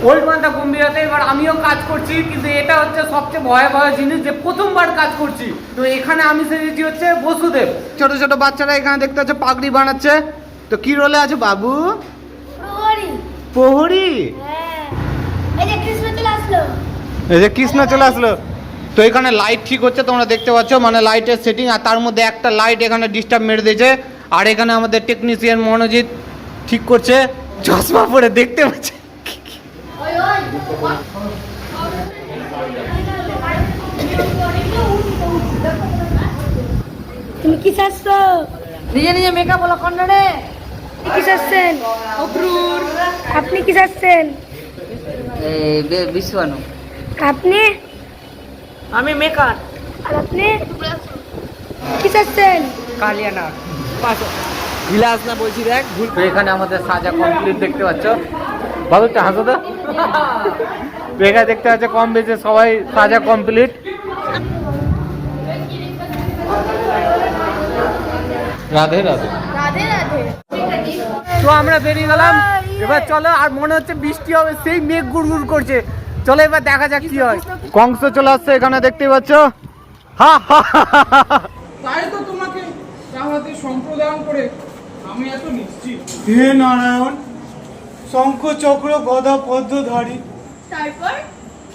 Old Manta গম্ভীরাতে এবার আমিও কাজ করছি, কিন্তু এটা হচ্ছে সবচেয়ে ভয়াবহ জিনিস যে প্রথমবার কাজ করছি। তো এখানে আমি সেজেছি হচ্ছে বসুদেব। ছোট ছোট বাচ্চারা এখানে দেখতে হচ্ছে পাগড়ি বানাচ্ছে। তো কি রোলে আছে বাবু? প্রহরী। প্রহরী? হ্যাঁ, এই যে কৃষ্ণ চলে আসলো। এই যে কৃষ্ণ চলে আসলো। তো এখানে লাইট ঠিক হচ্ছে, তোমরা দেখতে পাচ্ছ, মানে লাইটের সেটিং, আর তার মধ্যে একটা লাইট এখানে ডিস্টার্ব মেরে দিয়েছে। আর এখানে আমাদের টেকনিশিয়ান মনোজিৎ ঠিক করছে, চশমা পরে দেখতে পাচ্ছে। তুমি কি চাচ্ছো? নিজে নিজে মেকআপ হলো কন্ডারে। কি চাচ্ছেন? অক্রুর। আপনি কি চাচ্ছেন? বিশ্বনু। আপনি? আমি মেকার। আর আপনি কি চাচ্ছেন? কালিয়ানা বিলাস না বলছি দেখ ভুল। তো এখানে আমাদের সাজা কমপ্লিট দেখতে পাচ্ছ। বাবু একটা হাসো তো। এখানে দেখতে পাচ্ছ কম বেশি সবাই সাজা কমপ্লিট। রাধে রাধে। রাধে রাধে। তো আমরা বেরিয়ে গেলাম, এবার চলো। আর মনে হচ্ছে বৃষ্টি হবে, সেই মেঘ গুড়গুড় করছে। চলো এবার দেখা যাক কি হয়। কংস চলে আসছে এখানে দেখতে পাচ্ছ। হা হা হা হা হা। তাই তো তোমাকে তাহাতে সম্প্রদান করে আমি এত নিশ্চিত। হে নারায়ণ, শঙ্খ চক্র গদা পদ্মধারী।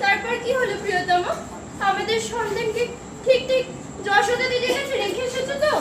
তারপর কি হলো প্রিয়তম? আমাদের সন্তানকে ঠিক ঠিক যশোদা দিদির কাছে রেখে এসেছো তো?